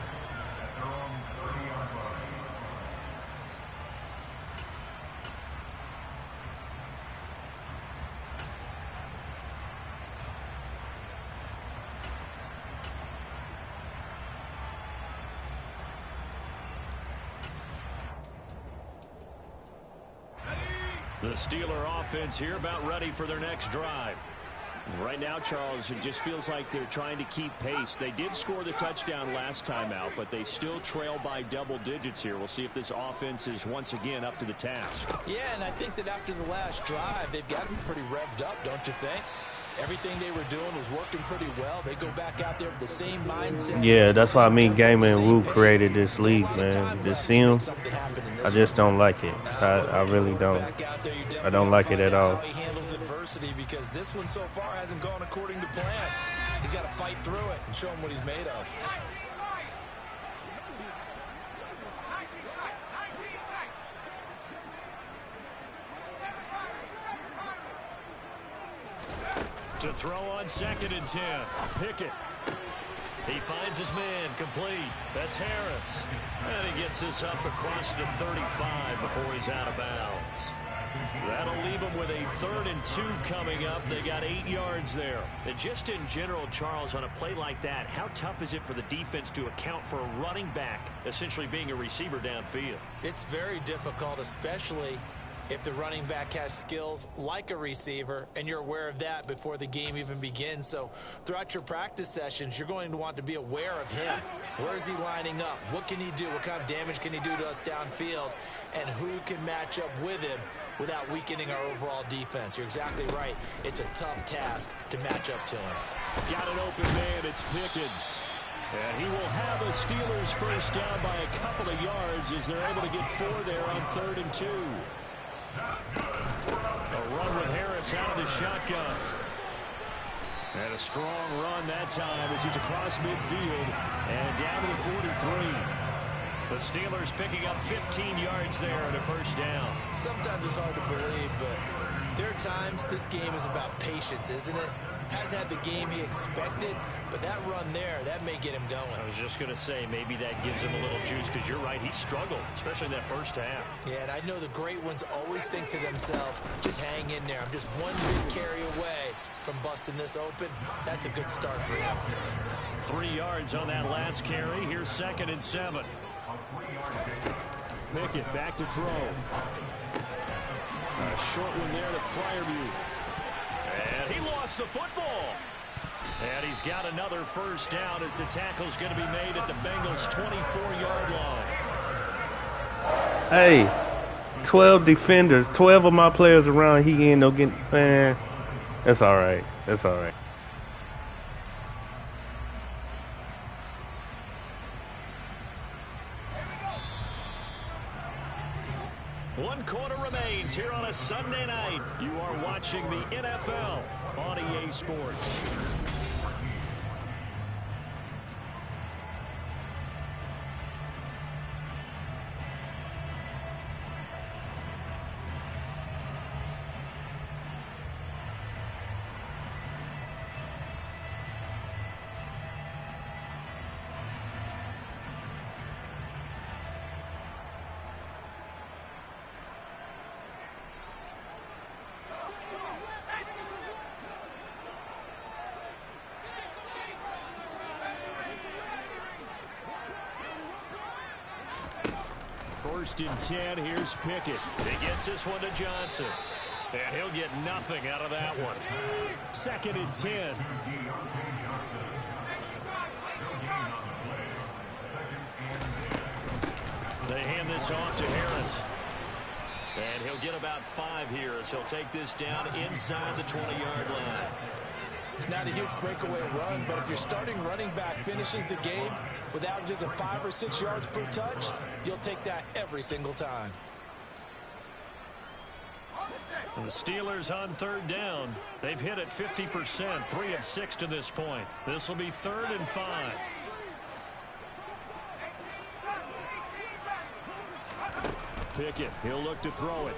The Steeler offense here about ready for their next drive. Right now, Charles, it just feels like they're trying to keep pace. They did score the touchdown last time out, but they still trail by double digits here. We'll see if this offense is once again up to the task. Yeah, and I think that after the last drive, they've got them pretty revved up, don't you think? Everything they were doing was working pretty well. They go back out there with the same mindset. Yeah, that's why me, Gamer, and Wu created this league, man. This sim, I just don't like it. I really don't. I don't like it at all. He handles adversity because this one so far hasn't gone according to plan. He's got to fight through it and show him what he's made of. To throw on 2nd and 10. Pickett. He finds his man complete. That's Harris. And he gets this up across the 35 before he's out of bounds. That'll leave them with a 3rd and 2 coming up. They got 8 yards there. And just in general, Charles, on a play like that, how tough is it for the defense to account for a running back essentially being a receiver downfield? It's very difficult, especially if the running back has skills like a receiver, and you're aware of that before the game even begins. So throughout your practice sessions, you're going to want to be aware of him. Where is he lining up? What can he do? What kind of damage can he do to us downfield? And who can match up with him without weakening our overall defense? You're exactly right. It's a tough task to match up to him. Got an open man. It's Pickens. And he will have a Steelers first down by a couple of yards as they're able to get 4 there on 3rd and 2. A run with Harris out of the shotgun. And a strong run that time as he's across midfield and down to the 43. The Steelers picking up 15 yards there and a first down. Sometimes it's hard to believe, but there are times this game is about patience, isn't it? Has had the game he expected, but that run there, that may get him going. I was just going to say, maybe that gives him a little juice, because you're right, he struggled, especially in that first half. Yeah, and I know the great ones always think to themselves, just hang in there. I'm just one big carry away from busting this open. That's a good start for him. 3 yards on that last carry. Here's 2nd and 7. Pickett back to throw. A short one there to Freiermuth. And he lost the football. And he's got another first down as the tackle's going to be made at the Bengals' 24-yard line. Hey, 12 defenders, 12 of my players around. He ain't no getting, man. That's all right. That's all right. One quarter remains here on a Sunday night. You are watching the NFL on EA Sports. First and 10, here's Pickett. He gets this one to Johnson. And he'll get nothing out of that one. 2nd and 10. They hand this off to Harris. And he'll get about 5 here as he'll take this down inside the 20-yard line. It's not a huge breakaway run, but if your starting running back finishes the game with averages of 5 or 6 yards per touch, you'll take that every single time. And the Steelers on 3rd down. They've hit it 50%, 3 of 6 to this point. This will be 3rd and 5. Pickett, he'll look to throw it.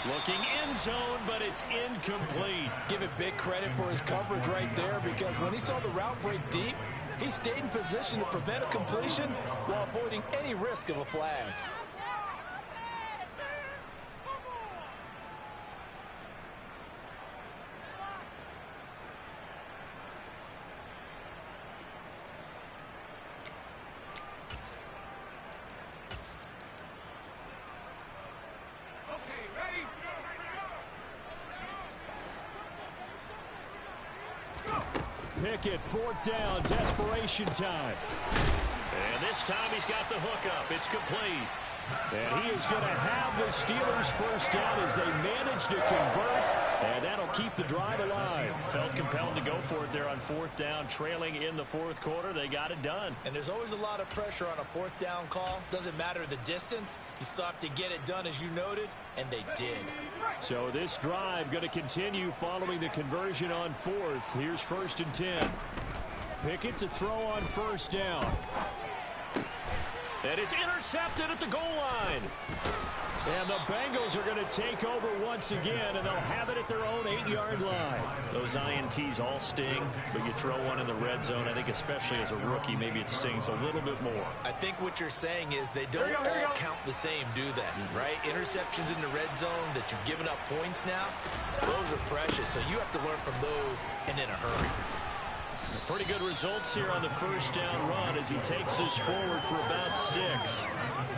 Looking end zone, but it's incomplete. Give it big credit for his coverage right there, because when he saw the route break deep, he stayed in position to prevent a completion while avoiding any risk of a flag. Pickett, 4th down, desperation time. And this time he's got the hook up. It's complete. And he is going to have the Steelers' first down as they manage to convert. And that'll keep the drive alive. Felt compelled to go for it there on 4th down, trailing in the 4th quarter. They got it done. And there's always a lot of pressure on a 4th down call. Doesn't matter the distance. You still have to get it done, as you noted, and they did. So this drive going to continue following the conversion on 4th. Here's 1st and 10. Pickett to throw on 1st down. And it's intercepted at the goal line. And the Bengals are going to take over once again, and they'll have it at their own 8-yard line. Those INTs all sting, but you throw one in the red zone, I think especially as a rookie, maybe it stings a little bit more. I think what you're saying is they don't all count the same, do they? Right? Interceptions in the red zone that you've given up points now, those are precious, so you have to learn from those and in a hurry. Pretty good results here on the 1st down run as he takes this forward for about 6.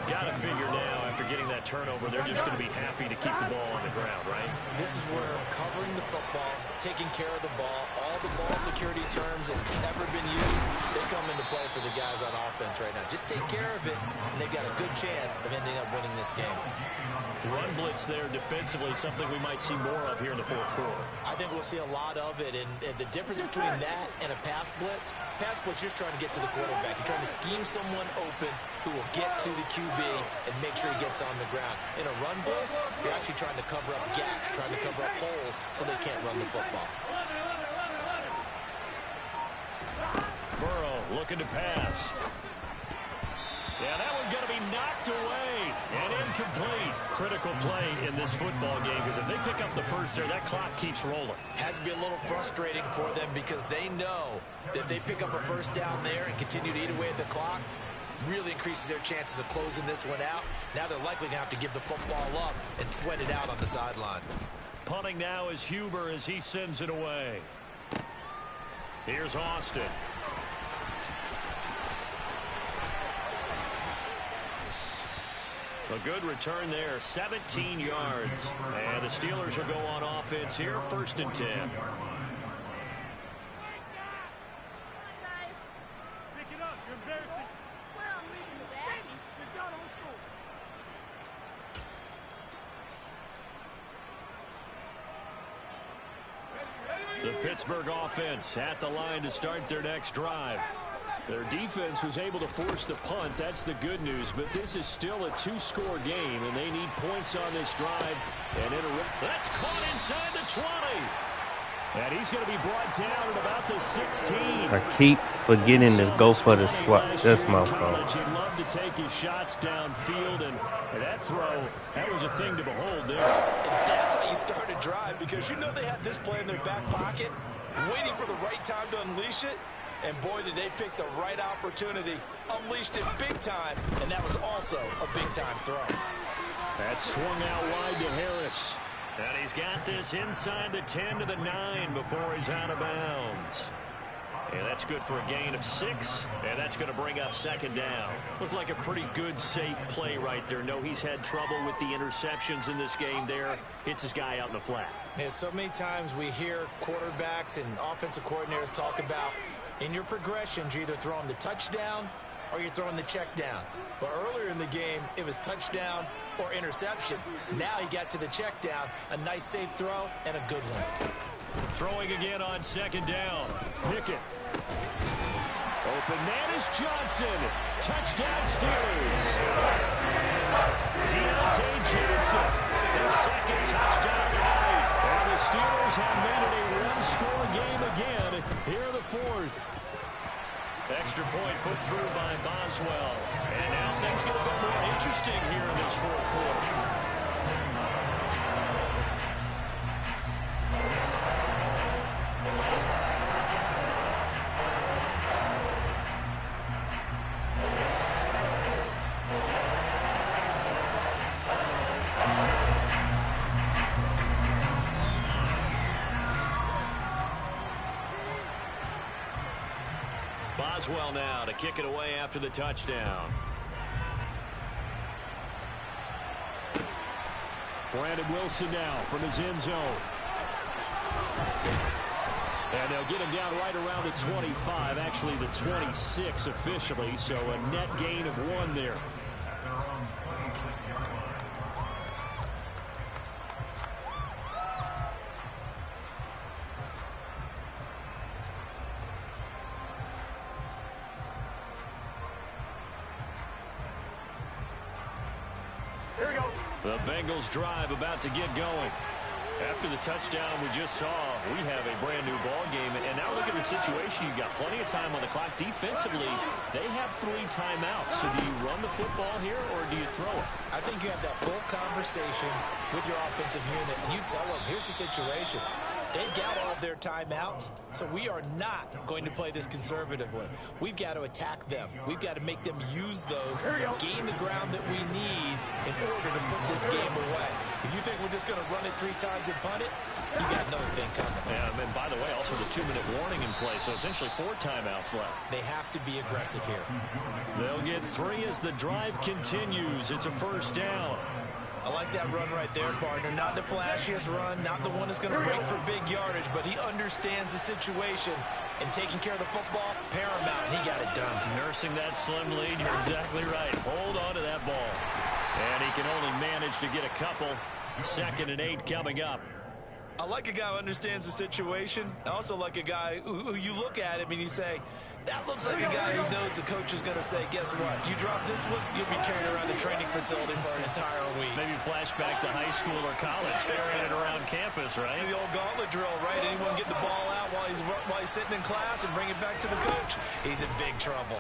Got to figure now, after getting that turnover, they're just going to be happy to keep the ball on the ground, right? This is where covering the football taking care of the ball. All the ball security terms that have ever been used, they come into play for the guys on offense right now. Just take care of it, and they've got a good chance of ending up winning this game. Run blitz there defensively, something we might see more of here in the fourth quarter. I think we'll see a lot of it, and the difference between that and a pass blitz, you're just trying to get to the quarterback. You're trying to scheme someone open who will get to the QB and make sure he gets on the ground. In a run blitz, you're actually trying to cover up gaps, trying to cover up holes so they can't run the football. Burrow looking to pass. Yeah, that one's going to be knocked away and incomplete. Critical play in this football game because if they pick up the first there, that clock keeps rolling. Has to be a little frustrating for them because they know that they pick up a first down there and continue to eat away at the clock, really increases their chances of closing this one out. Now they're likely going to have to give the football up and sweat it out on the sideline. Punting now is Huber as he sends it away. Here's Austin. A good return there, 17 yards. And the Steelers will go on offense here, 1st and 10. Pick it up, you're embarrassing. Swear I'm leaving the city if y'all don't score. The Pittsburgh offense at the line to start their next drive. Their defense was able to force the punt. That's the good news. But this is still a 2-score game, and they need points on this drive. And that's caught inside the 20. And he's going to be brought down at about the 16. I keep forgetting to go for the swat. That's my fault. He'd love to take his shots downfield, and that throw, that was a thing to behold there. And that's how you start a drive because you know they had this play in their back pocket, waiting for the right time to unleash it. And boy, did they pick the right opportunity. Unleashed it big time, and that was also a big-time throw. That swung out wide to Harris. And he's got this inside the 10 to the 9 before he's out of bounds. And that's good for a gain of 6, and that's going to bring up 2nd down. Looked like a pretty good, safe play right there. No, he's had trouble with the interceptions in this game there. Hits his guy out in the flat. Yeah, so many times we hear quarterbacks and offensive coordinators talk about in your progressions, you're either throwing the touchdown or you're throwing the check down. But earlier in the game, it was touchdown or interception. Now he got to the check down, a nice safe throw, and a good one. Throwing again on 2nd down. Pickett. Open man is Johnson. Touchdown Steelers. Deontay Johnson. Their 2nd touchdown tonight. And the Steelers have made it a 1-score game again here in the 4th. Extra point put through by Boswell. And now things get a bit more interesting here in this 4th quarter. Boswell now to kick it away after the touchdown. Brandon Wilson now from his end zone. And they'll get him down right around the 25, actually the 26 officially, so a net gain of 1 there. The Bengals drive about to get going. After the touchdown we just saw, we have a brand new ball game. And now look at the situation. You've got plenty of time on the clock. Defensively, they have 3 timeouts. So do you run the football here or do you throw it? I think you have that full conversation with your offensive unit, and you tell them, here's the situation. They've got all of their timeouts, so we are not going to play this conservatively. We've got to attack them. We've got to make them use those, gain the ground that we need in order to put this game away. If you think we're just going to run it 3 times and punt it, you got another thing coming. Yeah, and by the way, also the 2-minute warning in play, so essentially 4 timeouts left. They have to be aggressive here. They'll get 3 as the drive continues. It's a 1st down. I like that run right there, partner. Not the flashiest run, not the one that's going to break for big yardage, but he understands the situation, and taking care of the football, paramount, and he got it done. Nursing that slim lead, you're exactly right. Hold on to that ball. And he can only manage to get a couple. 2nd and 8 coming up. I like a guy who understands the situation. I also like a guy who you look at him and you say, that looks like a guy who knows the coach is going to say, guess what? You drop this one, you'll be carried around the training facility for an entire week. Maybe flashback to high school or college, carrying it around campus, right? The old gauntlet drill, right? Anyone get the ball out while he's sitting in class and bring it back to the coach? He's in big trouble.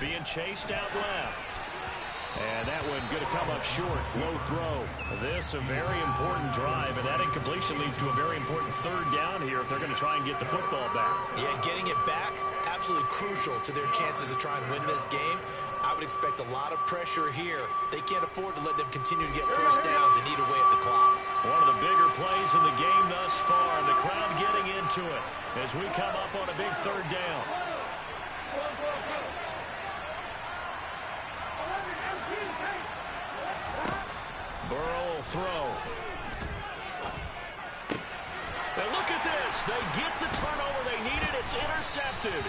Being chased out left. And that one going to come up short. Low throw. This a very important drive, and that incompletion leads to a very important 3rd down here if they're going to try and get the football back. Yeah, getting it back, absolutely crucial to their chances to try and win this game. I would expect a lot of pressure here. They can't afford to let them continue to get first downs and eat away at the clock. One of the bigger plays in the game thus far. The crowd getting into it as we come up on a big 3rd down. Burrow will throw. And look at this. They get the turnover they needed. It's intercepted.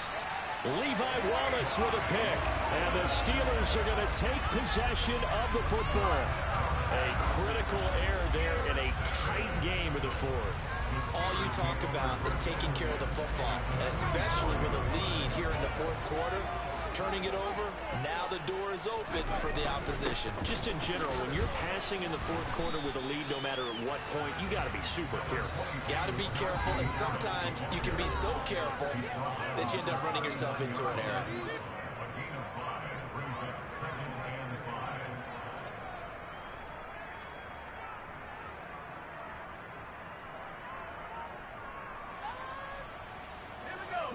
Levi Wallace with a pick. And the Steelers are going to take possession of the football. A critical error there in a tight game of the 4th. All you talk about is taking care of the football, and especially with a lead here in the 4th quarter. Turning it over, now the door is open for the opposition. Just in general, when you're passing in the 4th quarter with a lead, no matter at what point, you got to be super careful. Got to be careful, and sometimes you can be so careful that you end up running yourself into an error.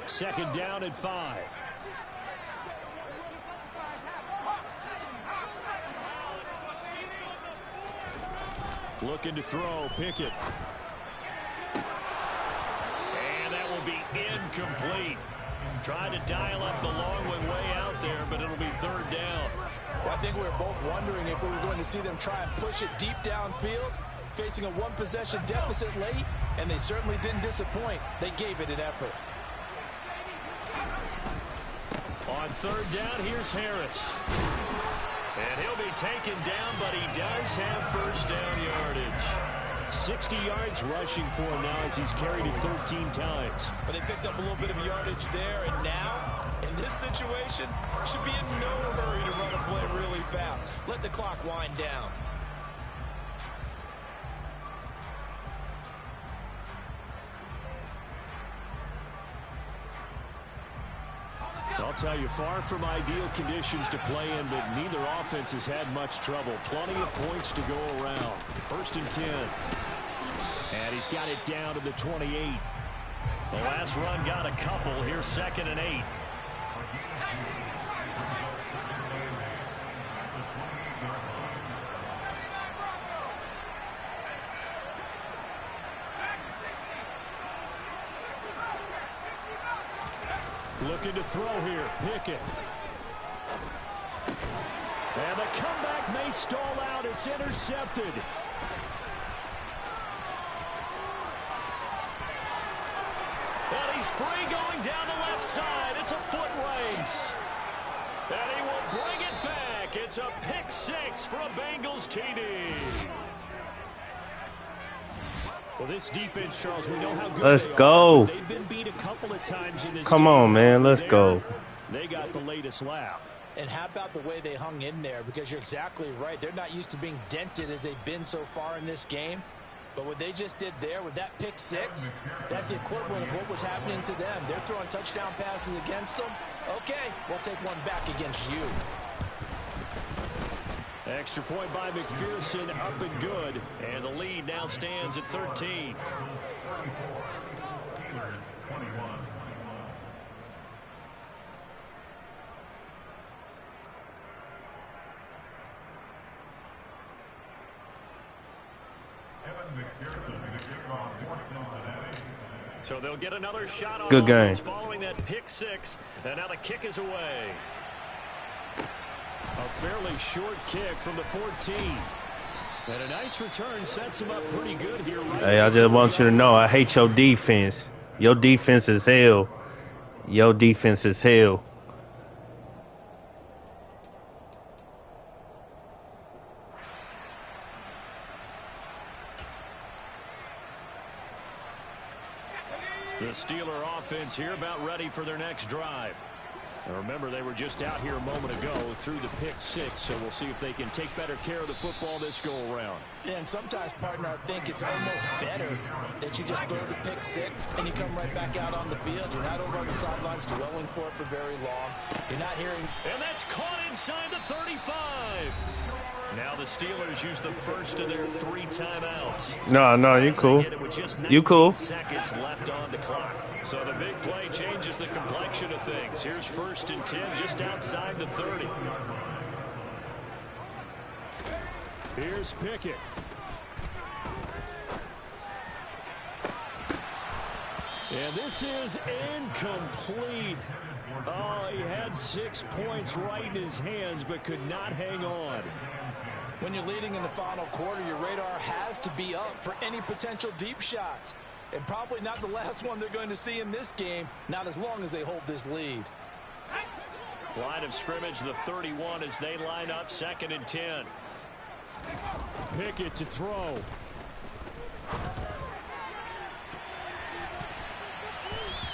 Second down and 5. Looking to throw, Pickett. And that will be incomplete. Trying to dial up the long way out there, but it'll be 3rd down. Well, I think we were both wondering if we were going to see them try and push it deep downfield, facing a 1-possession deficit late, and they certainly didn't disappoint. They gave it an effort. On 3rd down, here's Harris. And he'll be taken down, but he does have first down yardage. 60 yards rushing for him now as he's carried it 13 times. But they picked up a little bit of yardage there, and now, in this situation, should be in no hurry to run a play really fast. Let the clock wind down. I'll tell you, far from ideal conditions to play in, but neither offense has had much trouble. Plenty of points to go around. 1st and 10. And he's got it down to the 28. The last run got a couple. Here's 2nd and 8. Looking to throw here, Pickett. And the comeback may stall out. It's intercepted. And he's free going down the left side. It's a foot race. And he will bring it back. It's a pick 6 for a Bengals TD. Well, this defense, Charles, we know how good Let's they go. are. They've been beat a couple of times in this Come game. on, man. Let's go. They got the latest laugh. And how about the way they hung in there? Because you're exactly right. They're not used to being dented as they've been so far in this game. But what they just did there with that pick 6, that's the equivalent of what was happening to them. They're throwing touchdown passes against them. Okay, we'll take one back against you. Extra point by McPherson, up and good. And the lead now stands at 13. So they'll get another shot on Good game. following that pick 6. And now the kick is away. A fairly short kick from the 14. And a nice return sets him up pretty good here. Hey, I just want you to know, I hate your defense. Your defense is hell. Your defense is hell. The Steeler offense here about ready for their next drive. And remember, they were just out here a moment ago through the pick 6, so we'll see if they can take better care of the football this go-around. Yeah, and sometimes, partner, I think it's almost better that you just throw the pick 6 and you come right back out on the field. You're not over on the sidelines dwelling for it for very long. You're not hearing... And that's caught inside the 35. Now the Steelers use the first of their 3 timeouts. No, you cool. You cool. Seconds left on the clock. So the big play changes the complexion of things. Here's 1st and 10 just outside the 30. Here's Pickett. And this is incomplete. Oh, he had 6 points right in his hands, but could not hang on. When you're leading in the final quarter, your radar has to be up for any potential deep shots. And probably not the last one they're going to see in this game, not as long as they hold this lead. Line of scrimmage, the 31, as they line up 2nd and 10. Pickett to throw.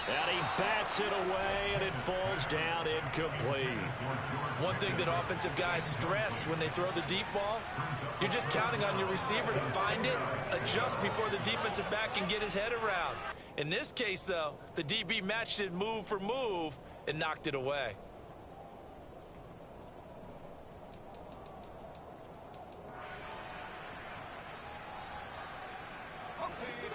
And he bats it away, and it falls down incomplete. One thing that offensive guys stress when they throw the deep ball, you're just counting on your receiver to find it, adjust before the defensive back can get his head around. In this case, though, the DB matched it move for move and knocked it away.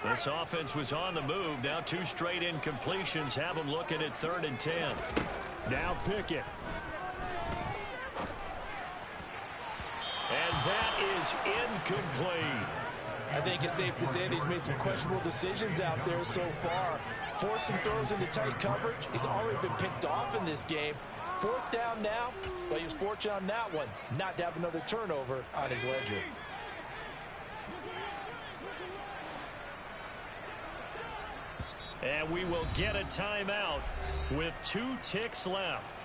This offense was on the move. Now 2 straight incompletions have them looking at 3rd and 10. Now Pickett. And that is incomplete. I think it's safe to say that he's made some questionable decisions out there so far. Forcing throws into tight coverage. He's already been picked off in this game. 4th down now, but he was fortunate on that one not to have another turnover on his ledger. And we will get a timeout with 2 ticks left.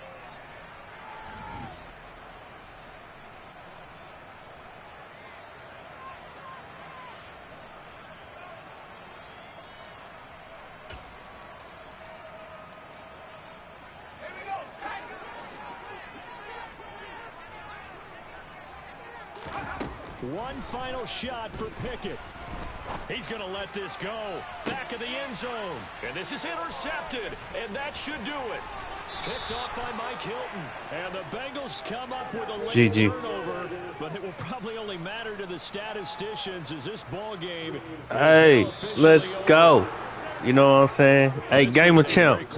One final shot for Pickett. He's going to let this go. Back of the end zone. And this is intercepted. And that should do it. Picked off by Mike Hilton. And the Bengals come up with a late turnover. But it will probably only matter to the statisticians as this ball game. Hey, let's go. You know what I'm saying? Hey, game of champ.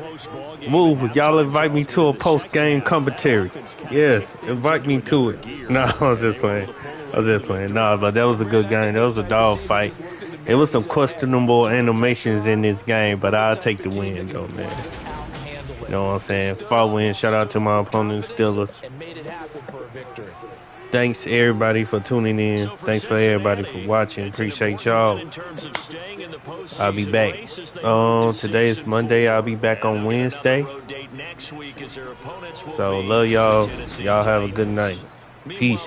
Move. Y'all invite me to a post-game commentary. Yes, invite me to it. No, I was just playing. No, but that was a good game. That was a dog fight. There was some questionable animations in this game, but I'll take the win, though, man. You know what I'm saying? 4 wins. Shout out to my opponent, Steelers. Thanks, everybody, for tuning in. Thanks for everybody for watching. Appreciate y'all. I'll be back. Today is Monday. I'll be back on Wednesday. So, love y'all. Y'all have a good night. Peace.